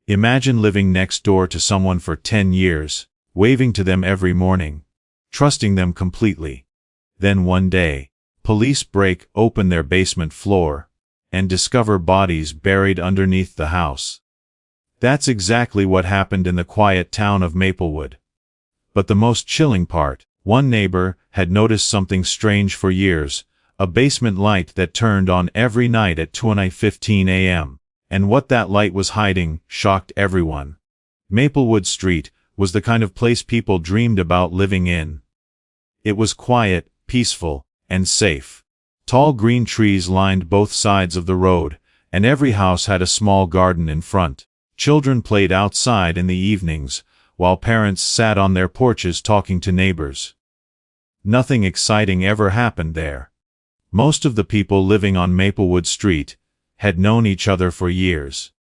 Imagine living next door to someone for 10 years, waving to them every morning, trusting them completely. Then one day, police break open their basement floor and discover bodies buried underneath the house. That's exactly what happened in the quiet town of Maplewood. But the most chilling part, one neighbor had noticed something strange for years, a basement light that turned on every night at 2:15 a.m. And what that light was hiding shocked everyone. Maplewood Street was the kind of place people dreamed about living in. It was quiet, peaceful, and safe. Tall green trees lined both sides of the road, and every house had a small garden in front. Children played outside in the evenings, while parents sat on their porches talking to neighbors. Nothing exciting ever happened there. Most of the people living on Maplewood Street had known each other for years.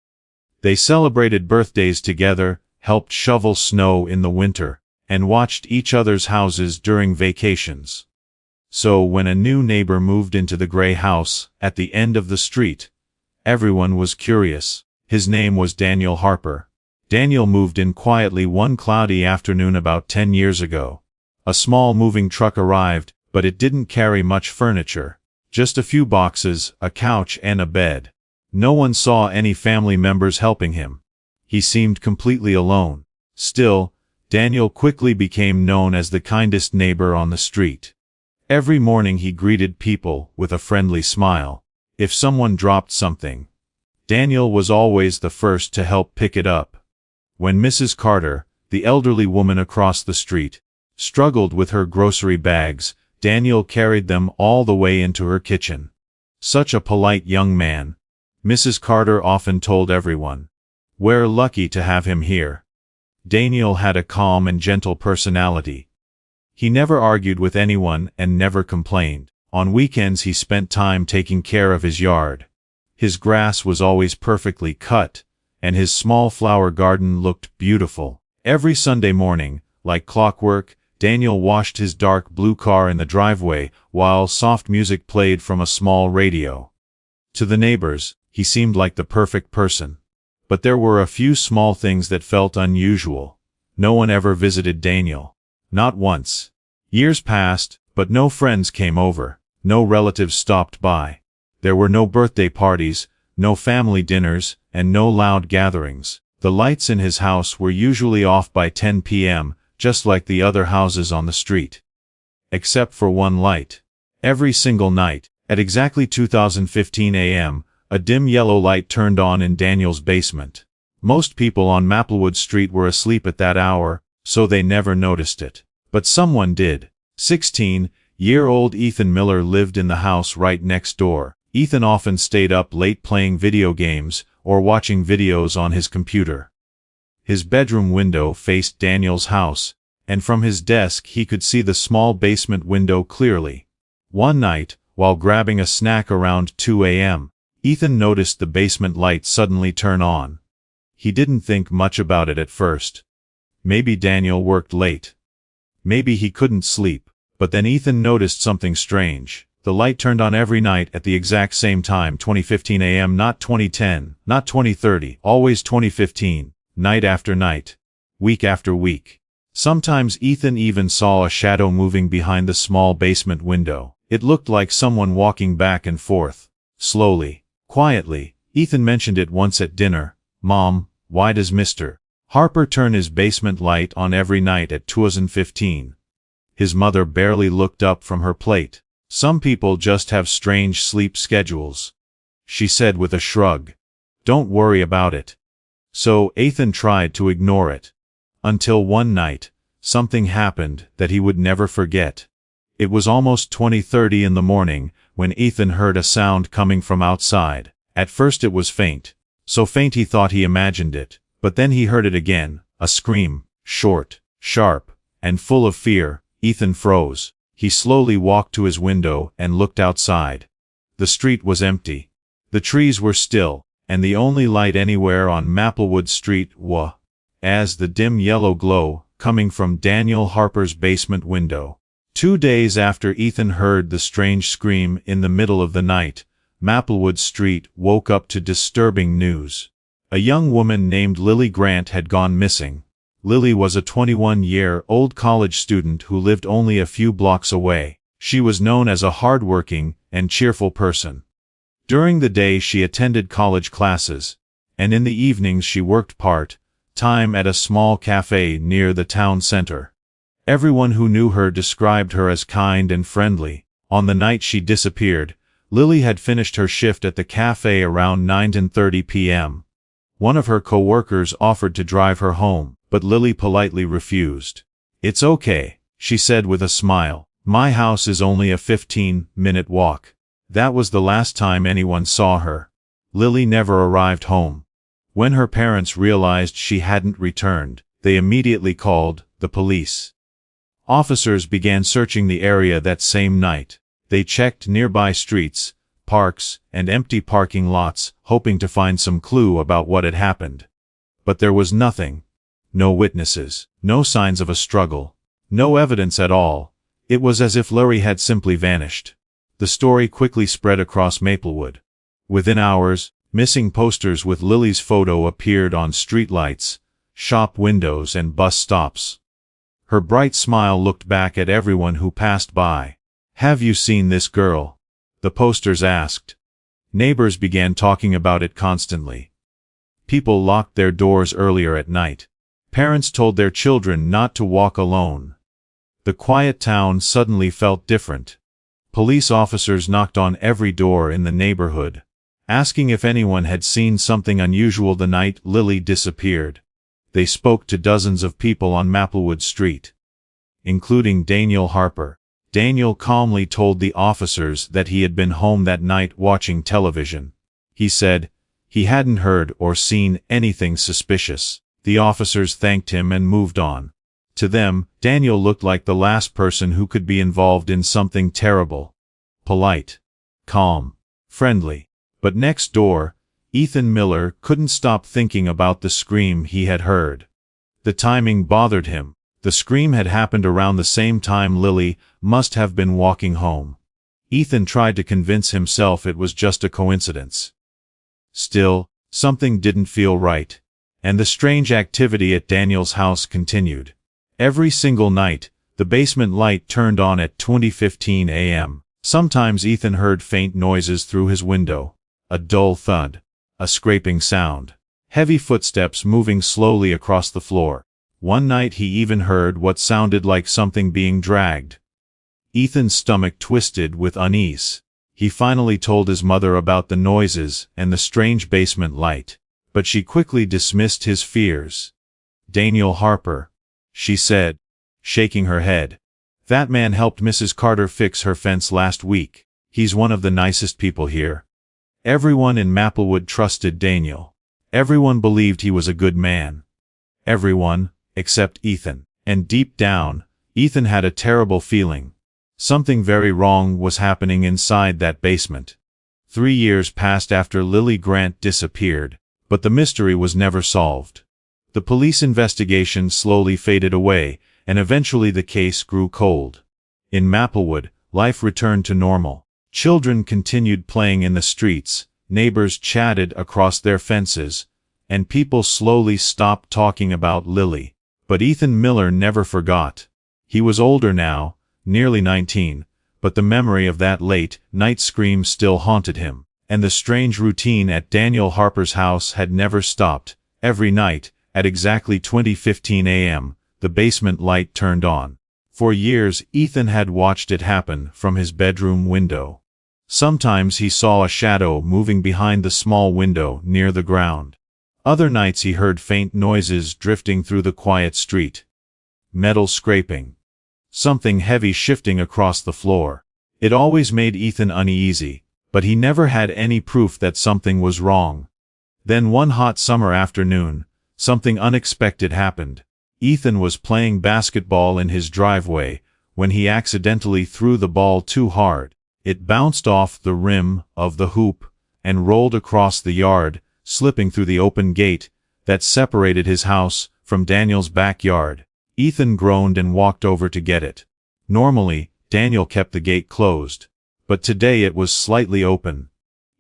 They celebrated birthdays together, helped shovel snow in the winter, and watched each other's houses during vacations. So when a new neighbor moved into the gray house at the end of the street, everyone was curious. His name was Daniel Harper. Daniel moved in quietly one cloudy afternoon about 10 years ago. A small moving truck arrived, but it didn't carry much furniture. Just a few boxes, a couch, and a bed. No one saw any family members helping him. He seemed completely alone. Still, Daniel quickly became known as the kindest neighbor on the street. Every morning he greeted people with a friendly smile. If someone dropped something, Daniel was always the first to help pick it up. When Mrs. Carter, the elderly woman across the street, struggled with her grocery bags, Daniel carried them all the way into her kitchen. Such a polite young man, Mrs. Carter often told everyone. We're lucky to have him here. Daniel had a calm and gentle personality. He never argued with anyone and never complained. On weekends he spent time taking care of his yard. His grass was always perfectly cut, and his small flower garden looked beautiful. Every Sunday morning, like clockwork, Daniel washed his dark blue car in the driveway while soft music played from a small radio. To the neighbors, he seemed like the perfect person. But there were a few small things that felt unusual. No one ever visited Daniel. Not once. Years passed, but no friends came over. No relatives stopped by. There were no birthday parties, no family dinners, and no loud gatherings. The lights in his house were usually off by 10 p.m., just like the other houses on the street. Except for one light. Every single night, at exactly 2:15 a.m., a dim yellow light turned on in Daniel's basement. Most people on Maplewood Street were asleep at that hour, so they never noticed it. But someone did. 16-year-old Ethan Miller lived in the house right next door. Ethan often stayed up late playing video games or watching videos on his computer. His bedroom window faced Daniel's house, and from his desk he could see the small basement window clearly. One night, while grabbing a snack around 2 a.m., Ethan noticed the basement light suddenly turn on. He didn't think much about it at first. Maybe Daniel worked late. Maybe he couldn't sleep. But then Ethan noticed something strange. The light turned on every night at the exact same time, 2:15 a.m., not 2010, not 2030, always 2015, night after night, week after week. Sometimes Ethan even saw a shadow moving behind the small basement window. It looked like someone walking back and forth, slowly, quietly. Ethan mentioned it once at dinner. "Mom, why does Mr. Harper turn his basement light on every night at 2:15? His mother barely looked up from her plate. "Some people just have strange sleep schedules," she said with a shrug. "Don't worry about it." So Ethan tried to ignore it. Until one night, something happened that he would never forget. It was almost 20:30 in the morning when Ethan heard a sound coming from outside. At first it was faint. So faint he thought he imagined it. But then he heard it again, a scream, short, sharp, and full of fear. Ethan froze. He slowly walked to his window and looked outside. The street was empty. The trees were still, and the only light anywhere on Maplewood Street was the dim yellow glow coming from Daniel Harper's basement window. 2 days after Ethan heard the strange scream in the middle of the night, Maplewood Street woke up to disturbing news. A young woman named Lily Grant had gone missing. Lily was a 21-year-old college student who lived only a few blocks away. She was known as a hardworking and cheerful person. During the day she attended college classes, and in the evenings she worked part-time at a small cafe near the town center. Everyone who knew her described her as kind and friendly. On the night she disappeared, Lily had finished her shift at the cafe around 9:30 p.m. One of her co-workers offered to drive her home, but Lily politely refused. "It's okay," she said with a smile. "My house is only a 15-minute walk." That was the last time anyone saw her. Lily never arrived home. When her parents realized she hadn't returned, they immediately called the police. Officers began searching the area that same night. They checked nearby streets, parks, and empty parking lots, hoping to find some clue about what had happened. But there was nothing. No witnesses, no signs of a struggle, no evidence at all. It was as if Lily had simply vanished. The story quickly spread across Maplewood. Within hours, missing posters with Lily's photo appeared on streetlights, shop windows, and bus stops. Her bright smile looked back at everyone who passed by. "Have you seen this girl?" the posters asked. Neighbors began talking about it constantly. People locked their doors earlier at night. Parents told their children not to walk alone. The quiet town suddenly felt different. Police officers knocked on every door in the neighborhood, asking if anyone had seen something unusual the night Lily disappeared. They spoke to dozens of people on Maplewood Street, including Daniel Harper. Daniel calmly told the officers that he had been home that night watching television. He said he hadn't heard or seen anything suspicious. The officers thanked him and moved on. To them, Daniel looked like the last person who could be involved in something terrible. Polite, calm, friendly. But next door, Ethan Miller couldn't stop thinking about the scream he had heard. The timing bothered him. The scream had happened around the same time Lily must have been walking home. Ethan tried to convince himself it was just a coincidence. Still, something didn't feel right, and the strange activity at Daniel's house continued. Every single night, the basement light turned on at 20:15 a.m. Sometimes Ethan heard faint noises through his window. A dull thud, a scraping sound, heavy footsteps moving slowly across the floor. One night he even heard what sounded like something being dragged. Ethan's stomach twisted with unease. He finally told his mother about the noises and the strange basement light, but she quickly dismissed his fears. "Daniel Harper," she said, shaking her head. "That man helped Mrs. Carter fix her fence last week. He's one of the nicest people here." Everyone in Maplewood trusted Daniel. Everyone believed he was a good man. Everyone, except Ethan. And deep down, Ethan had a terrible feeling. Something very wrong was happening inside that basement. 3 years passed after Lily Grant disappeared, but the mystery was never solved. The police investigation slowly faded away, and eventually the case grew cold. In Maplewood, life returned to normal. Children continued playing in the streets, neighbors chatted across their fences, and people slowly stopped talking about Lily. But Ethan Miller never forgot. He was older now, nearly 19, but the memory of that late-night scream still haunted him, and the strange routine at Daniel Harper's house had never stopped. Every night, at exactly 20:15 a.m., the basement light turned on. For years, Ethan had watched it happen from his bedroom window. Sometimes he saw a shadow moving behind the small window near the ground. Other nights he heard faint noises drifting through the quiet street. Metal scraping. Something heavy shifting across the floor. It always made Ethan uneasy, but he never had any proof that something was wrong. Then one hot summer afternoon, something unexpected happened. Ethan was playing basketball in his driveway when he accidentally threw the ball too hard. It bounced off the rim of the hoop and rolled across the yard, slipping through the open gate that separated his house from Daniel's backyard. Ethan groaned and walked over to get it. Normally, Daniel kept the gate closed, but today it was slightly open.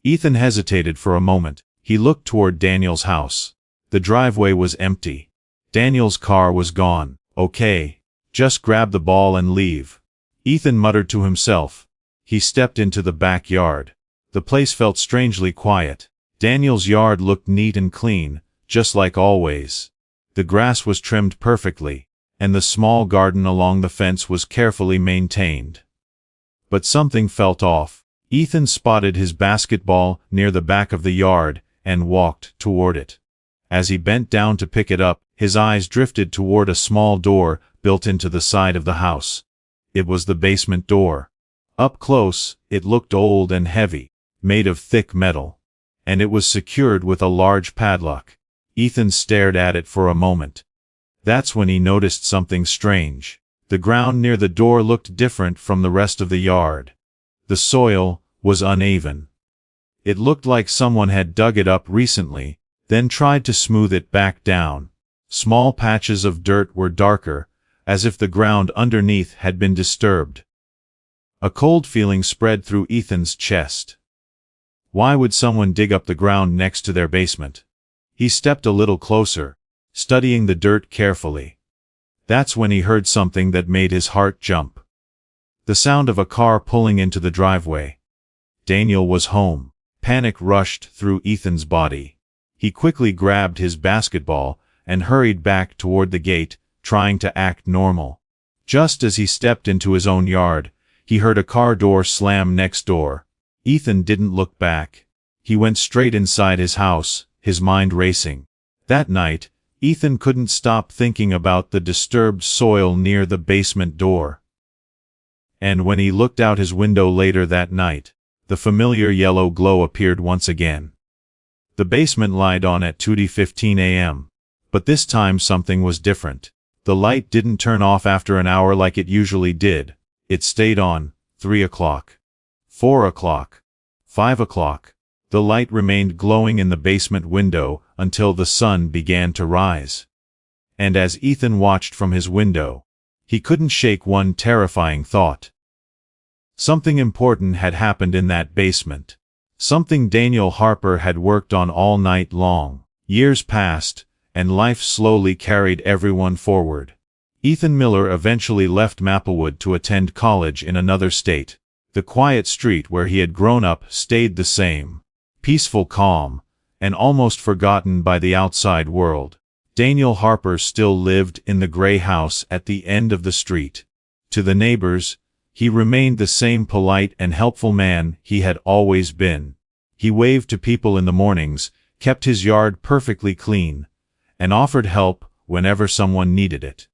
Ethan hesitated for a moment. He looked toward Daniel's house. The driveway was empty. Daniel's car was gone. Okay, just grab the ball and leave, Ethan muttered to himself. He stepped into the backyard. The place felt strangely quiet. Daniel's yard looked neat and clean, just like always. The grass was trimmed perfectly, and the small garden along the fence was carefully maintained. But something felt off. Ethan spotted his basketball near the back of the yard and walked toward it. As he bent down to pick it up, his eyes drifted toward a small door built into the side of the house. It was the basement door. Up close, it looked old and heavy, made of thick metal, and it was secured with a large padlock. Ethan stared at it for a moment. That's when he noticed something strange. The ground near the door looked different from the rest of the yard. The soil was uneven. It looked like someone had dug it up recently, then tried to smooth it back down. Small patches of dirt were darker, as if the ground underneath had been disturbed. A cold feeling spread through Ethan's chest. Why would someone dig up the ground next to their basement? He stepped a little closer, studying the dirt carefully. That's when he heard something that made his heart jump. The sound of a car pulling into the driveway. Daniel was home. Panic rushed through Ethan's body. He quickly grabbed his basketball and hurried back toward the gate, trying to act normal. Just as he stepped into his own yard, he heard a car door slam next door. Ethan didn't look back. He went straight inside his house, his mind racing. That night, Ethan couldn't stop thinking about the disturbed soil near the basement door. And when he looked out his window later that night, the familiar yellow glow appeared once again. The basement light on at 2:15 a.m. But this time something was different. The light didn't turn off after an hour like it usually did. It stayed on. 3 o'clock. 4 o'clock. 5 o'clock. The light remained glowing in the basement window until the sun began to rise. And as Ethan watched from his window, he couldn't shake one terrifying thought. Something important had happened in that basement. Something Daniel Harper had worked on all night long. Years passed, and life slowly carried everyone forward. Ethan Miller eventually left Maplewood to attend college in another state. The quiet street where he had grown up stayed the same. Peaceful, calm, and almost forgotten by the outside world. Daniel Harper still lived in the gray house at the end of the street. To the neighbors, he remained the same polite and helpful man he had always been. He waved to people in the mornings, kept his yard perfectly clean, and offered help whenever someone needed it.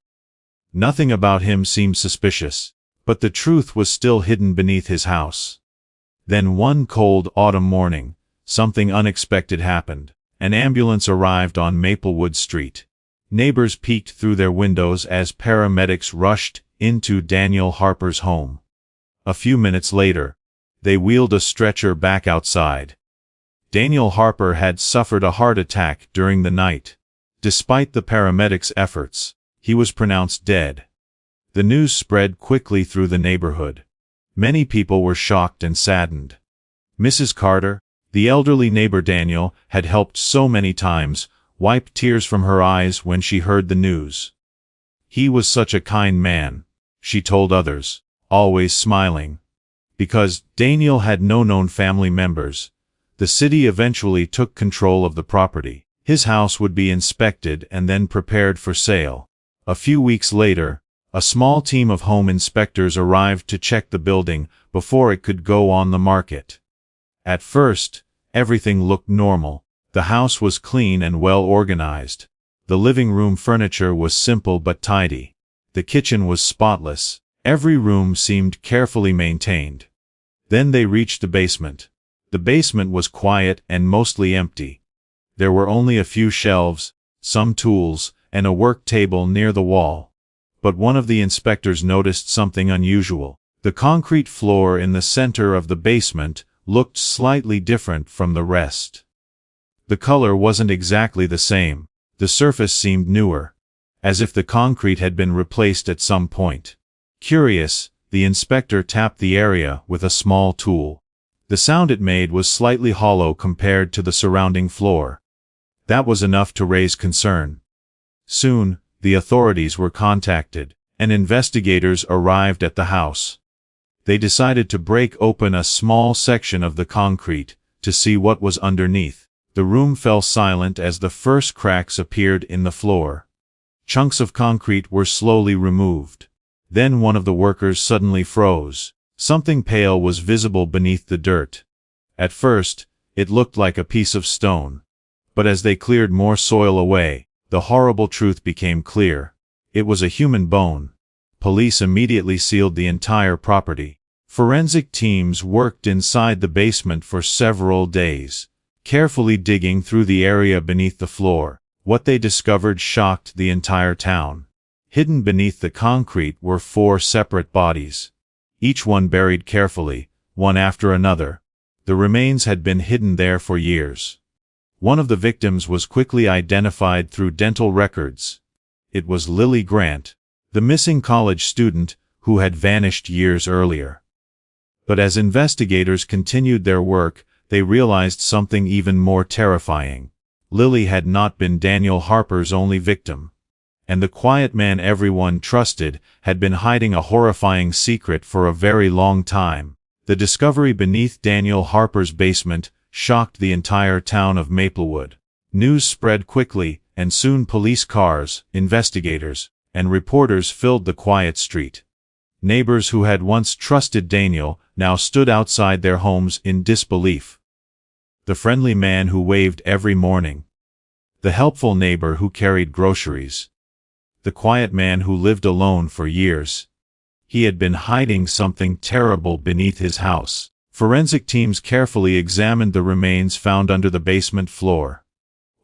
Nothing about him seemed suspicious, but the truth was still hidden beneath his house. Then one cold autumn morning, something unexpected happened. An ambulance arrived on Maplewood Street. Neighbors peeked through their windows as paramedics rushed into Daniel Harper's home. A few minutes later, they wheeled a stretcher back outside. Daniel Harper had suffered a heart attack during the night. Despite the paramedics' efforts, he was pronounced dead. The news spread quickly through the neighborhood. Many people were shocked and saddened. Mrs. Carter, the elderly neighbor Daniel had helped so many times, wiped tears from her eyes when she heard the news. He was such a kind man, she told others, always smiling. Because Daniel had no known family members, the city eventually took control of the property. His house would be inspected and then prepared for sale. A few weeks later, a small team of home inspectors arrived to check the building before it could go on the market. At first, everything looked normal. The house was clean and well organized. The living room furniture was simple but tidy. The kitchen was spotless. Every room seemed carefully maintained. Then they reached the basement. The basement was quiet and mostly empty. There were only a few shelves, some tools, and a work table near the wall. But one of the inspectors noticed something unusual. The concrete floor in the center of the basement looked slightly different from the rest. The color wasn't exactly the same. The surface seemed newer, as if the concrete had been replaced at some point. Curious, the inspector tapped the area with a small tool. The sound it made was slightly hollow compared to the surrounding floor. That was enough to raise concern. Soon, the authorities were contacted, and investigators arrived at the house. They decided to break open a small section of the concrete to see what was underneath. The room fell silent as the first cracks appeared in the floor. Chunks of concrete were slowly removed. Then one of the workers suddenly froze. Something pale was visible beneath the dirt. At first, it looked like a piece of stone. But as they cleared more soil away, the horrible truth became clear. It was a human bone. Police immediately sealed the entire property. Forensic teams worked inside the basement for several days, carefully digging through the area beneath the floor. What they discovered shocked the entire town. Hidden beneath the concrete were 4 separate bodies, each one buried carefully, one after another. The remains had been hidden there for years. One of the victims was quickly identified through dental records. It was Lily Grant, the missing college student who had vanished years earlier. But as investigators continued their work, they realized something even more terrifying. Lily had not been Daniel Harper's only victim. And the quiet man everyone trusted had been hiding a horrifying secret for a very long time. The discovery beneath Daniel Harper's basement shocked the entire town of Maplewood. News spread quickly, and soon police cars, investigators, and reporters filled the quiet street. Neighbors who had once trusted Daniel now stood outside their homes in disbelief. The friendly man who waved every morning. The helpful neighbor who carried groceries. The quiet man who lived alone for years. He had been hiding something terrible beneath his house. Forensic teams carefully examined the remains found under the basement floor.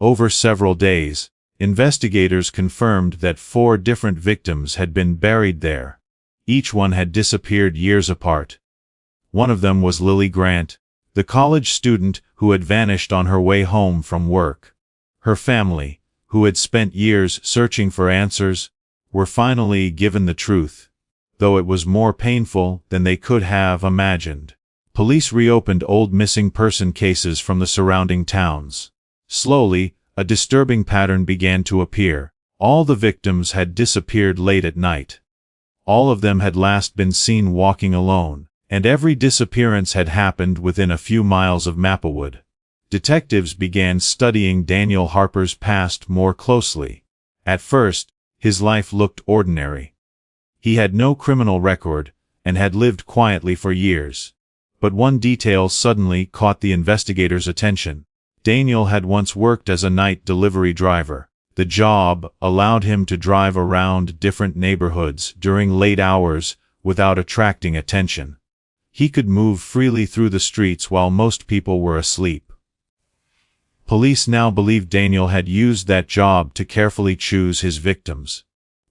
Over several days, investigators confirmed that 4 different victims had been buried there. Each one had disappeared years apart. One of them was Lily Grant, the college student who had vanished on her way home from work. Her family, who had spent years searching for answers, were finally given the truth, though it was more painful than they could have imagined. Police reopened old missing person cases from the surrounding towns. Slowly, a disturbing pattern began to appear. All the victims had disappeared late at night. All of them had last been seen walking alone, and every disappearance had happened within a few miles of Maplewood. Detectives began studying Daniel Harper's past more closely. At first, his life looked ordinary. He had no criminal record, and had lived quietly for years. But one detail suddenly caught the investigators' attention. Daniel had once worked as a night delivery driver. The job allowed him to drive around different neighborhoods during late hours without attracting attention. He could move freely through the streets while most people were asleep. Police now believed Daniel had used that job to carefully choose his victims.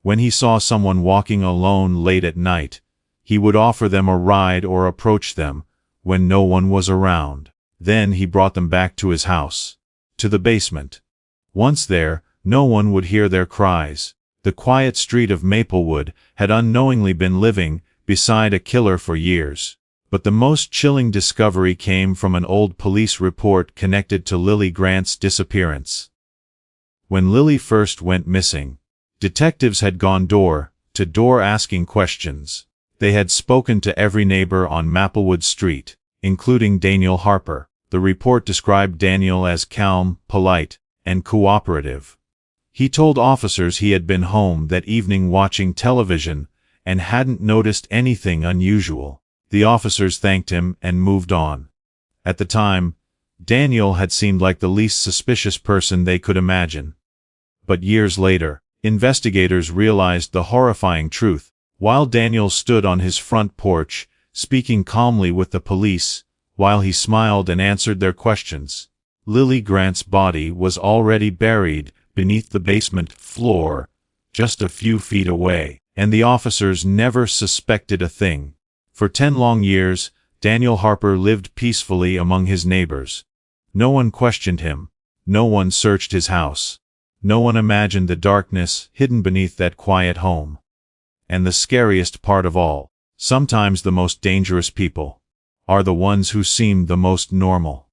When he saw someone walking alone late at night, he would offer them a ride or approach them when no one was around. Then he brought them back to his house, to the basement. Once there, no one would hear their cries. The quiet street of Maplewood had unknowingly been living beside a killer for years. But the most chilling discovery came from an old police report connected to Lily Grant's disappearance. When Lily first went missing, detectives had gone door to door asking questions. They had spoken to every neighbor on Maplewood Street, including Daniel Harper. The report described Daniel as calm, polite, and cooperative. He told officers he had been home that evening watching television and hadn't noticed anything unusual. The officers thanked him and moved on. At the time, Daniel had seemed like the least suspicious person they could imagine. But years later, investigators realized the horrifying truth. While Daniel stood on his front porch, speaking calmly with the police, while he smiled and answered their questions, Lily Grant's body was already buried beneath the basement floor, just a few feet away, and the officers never suspected a thing. For 10 long years, Daniel Harper lived peacefully among his neighbors. No one questioned him. No one searched his house. No one imagined the darkness hidden beneath that quiet home. And the scariest part of all, sometimes the most dangerous people, are the ones who seem the most normal.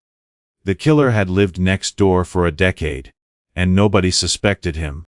The killer had lived next door for a decade, and nobody suspected him.